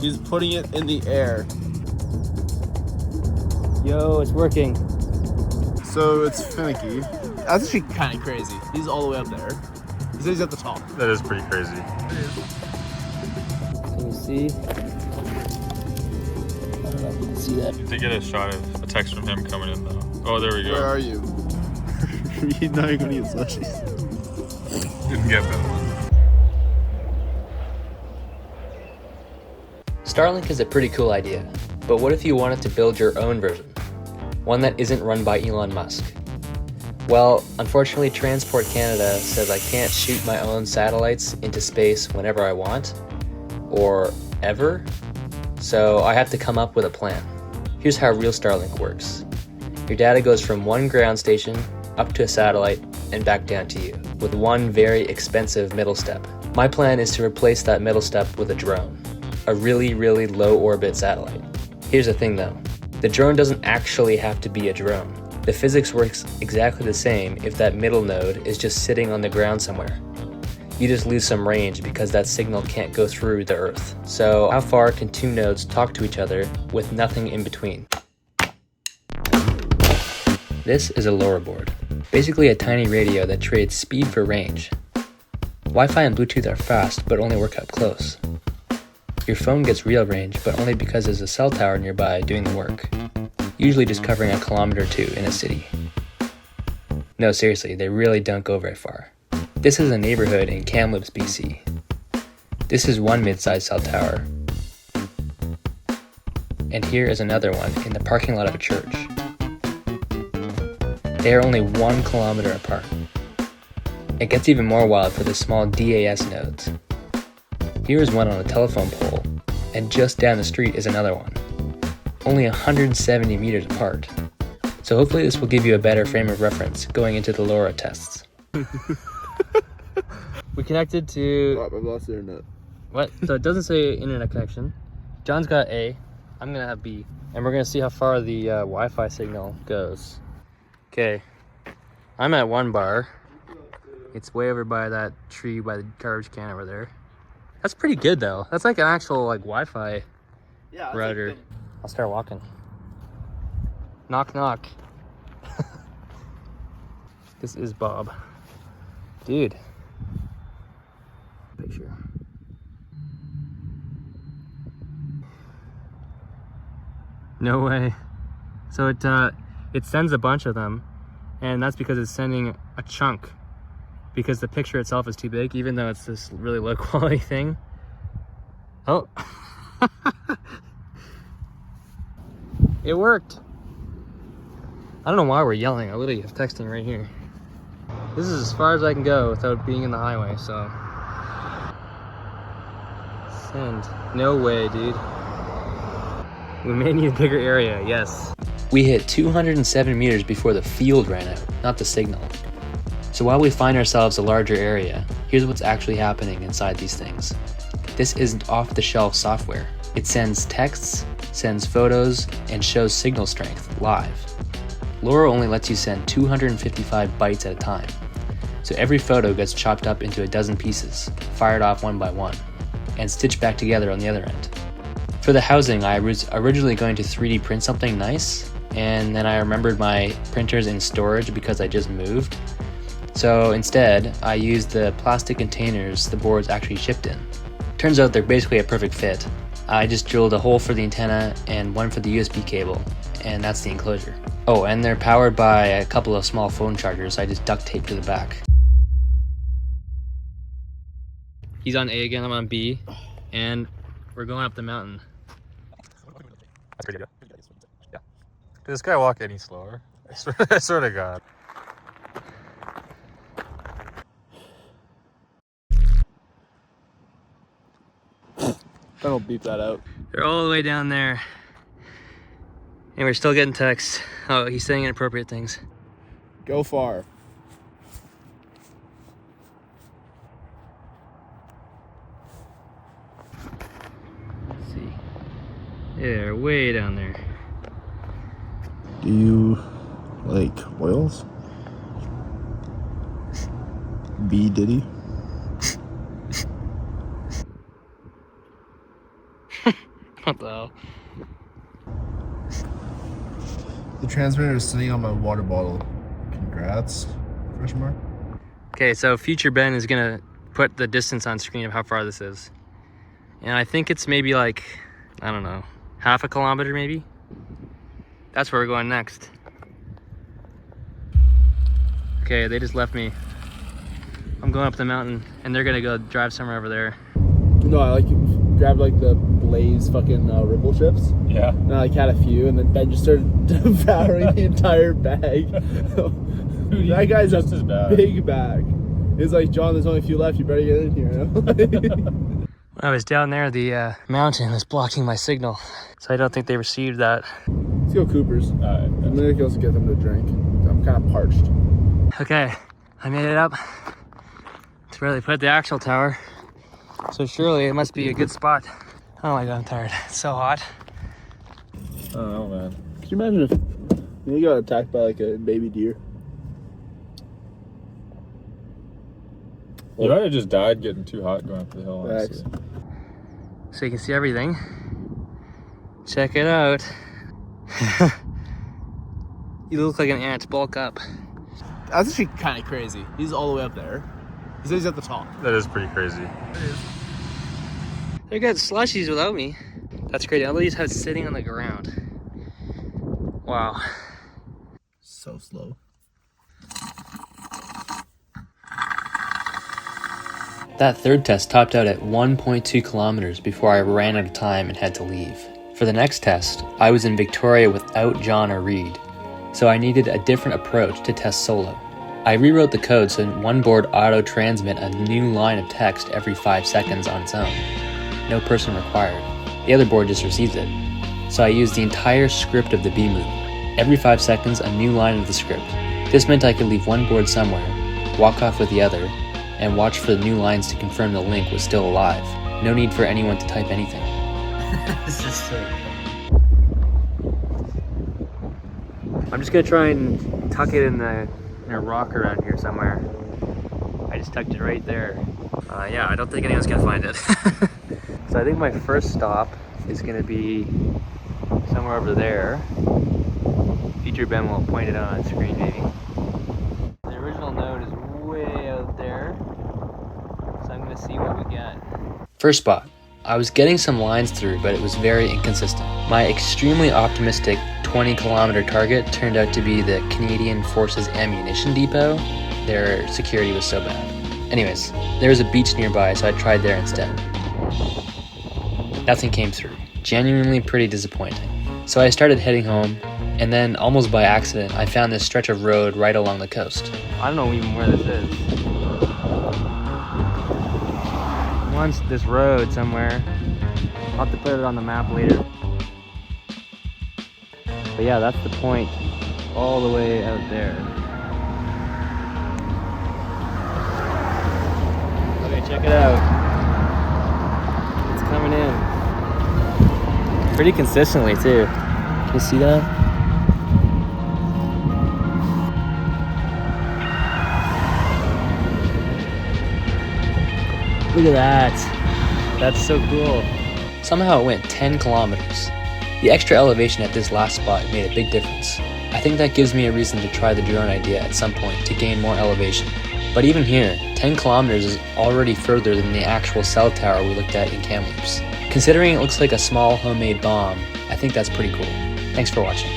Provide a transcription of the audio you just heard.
He's putting it in the air. Yo, it's working. So it's finicky. That's actually kind of crazy. He's all the way up there. He says he's at the top. That is pretty crazy. Can you see? I don't know if you can see that. You did get a shot of a text from him coming in though. Oh, there we go. Where are you? You're not even gonna get slushies. Didn't get that. Starlink is a pretty cool idea, but what if you wanted to build your own version? One that isn't run by Elon Musk? Well, unfortunately, Transport Canada says I can't shoot my own satellites into space whenever I want, or ever, so I have to come up with a plan. Here's how real Starlink works. Your data goes from one ground station up to a satellite and back down to you, with one very expensive middle step. My plan is to replace that middle step with a drone, a really, really low orbit satellite. Here's the thing though, the drone doesn't actually have to be a drone. The physics works exactly the same if that middle node is just sitting on the ground somewhere. You just lose some range because that signal can't go through the Earth. So how far can two nodes talk to each other with nothing in between? This is a LoRa board, basically a tiny radio that trades speed for range. Wi-Fi and Bluetooth are fast but only work up close. Your phone gets real range, but only because there's a cell tower nearby doing the work, usually just covering a kilometer or two in a city. No, seriously, they really don't go very far. This is a neighborhood in Kamloops, BC. This is one mid-sized cell tower. And here is another one in the parking lot of a church. They are only 1 kilometer apart. It gets even more wild for the small DAS nodes. Here is one on a telephone pole, and just down the street is another one, only 170 meters apart. So hopefully this will give you a better frame of reference going into the LoRa tests. We connected to... Oh, I've lost the internet. What? So it doesn't say internet connection. John's got A, I'm gonna have B, and we're gonna see how far the Wi-Fi signal goes. Okay, I'm at 1 bar. It's way over by that tree by the garbage can over there. That's pretty good though. That's like an actual like Wi-Fi router. Like I'll start walking. Knock knock. This is Bob. Dude. Picture. No way. So it sends a bunch of them, and that's because it's sending a chunk, because the picture itself is too big, even though it's this really low quality thing. Oh. It worked. I don't know why we're yelling. I literally have texting right here. This is as far as I can go without being in the highway, so. Send. No way, dude. We may need a bigger area, yes. We hit 207 meters before the field ran out, not the signal. So while we find ourselves a larger area, here's what's actually happening inside these things. This isn't off-the-shelf software. It sends texts, sends photos, and shows signal strength live. LoRa only lets you send 255 bytes at a time. So every photo gets chopped up into a dozen pieces, fired off one by one, and stitched back together on the other end. For the housing, I was originally going to 3D print something nice, and then I remembered my printer's in storage because I just moved. So instead, I used the plastic containers the boards actually shipped in. Turns out they're basically a perfect fit. I just drilled a hole for the antenna and one for the USB cable, and that's the enclosure. Oh, and they're powered by a couple of small phone chargers I just duct taped to the back. He's on A again, I'm on B, and we're going up the mountain. That's pretty good. Yeah. Did this guy walk any slower? I swear to God. Don't beep that out. They're all the way down there. And we're still getting texts. Oh, he's saying inappropriate things. Go far. Let's see. They're way down there. Do you like whales? B Diddy? What the hell? The transmitter is sitting on my water bottle. Congrats. Question mark. Okay, so future Ben is gonna put the distance on screen of how far this is. And I think it's maybe like, I don't know, half a kilometer maybe? That's where we're going next. Okay, they just left me. I'm going up the mountain and they're gonna go drive somewhere over there. No, I like grabbed like the Blaze fucking ripple chips. Yeah. And I like had a few, and then Ben just started devouring the entire bag. Dude, That guy's just a as bad. big bag. He's like, John, there's only a few left. You better get in here. When I was down there, the mountain was blocking my signal. So I don't think they received that. Let's go Cooper's. And then we can also get them to drink. I'm kind of parched. Okay, I made it up to where they put the actual tower. So surely it must be a good spot. Oh my God, I'm tired. It's so hot. I don't know, man. Could you imagine if you got attacked by like a baby deer? You might have just died getting too hot going up the hill, honestly. Thanks. So you can see everything. Check it out. You look like an ant, bulk up. That's actually kind of crazy. He's all the way up there. He says he's at the top. That is pretty crazy. They got slushies without me. That's crazy. At least have it sitting on the ground. Wow. So slow. That third test topped out at 1.2 kilometers before I ran out of time and had to leave. For the next test, I was in Victoria without John or Reed, so I needed a different approach to test solo. I rewrote the code so one board auto-transmit a new line of text every 5 seconds on its own. No person required. The other board just receives it. So I used the entire script of the B movie. Every 5 seconds, a new line of the script. This meant I could leave one board somewhere, walk off with the other, and watch for the new lines to confirm the link was still alive. No need for anyone to type anything. This is so. I'm just gonna try and tuck it in a rock around here somewhere. I just tucked it right there. Yeah, I don't think anyone's gonna find it. So I think my first stop is gonna be somewhere over there. Future Ben will point it out on screen maybe. The original node is way out there, so I'm gonna see what we get. First spot. I was getting some lines through, but it was very inconsistent. My extremely optimistic 20-kilometer target turned out to be the Canadian Forces Ammunition Depot. Their security was so bad. Anyways, there was a beach nearby, so I tried there instead. Nothing came through. Genuinely pretty disappointing. So I started heading home, and then almost by accident, I found this stretch of road right along the coast. I don't know even where this is. Once this road somewhere. I'll have to put it on the map later. But yeah, that's the point all the way out there. Okay, check it out. It's coming in. Pretty consistently too. Can you see that? Look at that. That's so cool. Somehow it went 10 kilometers. The extra elevation at this last spot made a big difference. I think that gives me a reason to try the drone idea at some point to gain more elevation. But even here, 10 kilometers is already further than the actual cell tower we looked at in Kamloops. Considering it looks like a small homemade bomb, I think that's pretty cool. Thanks for watching.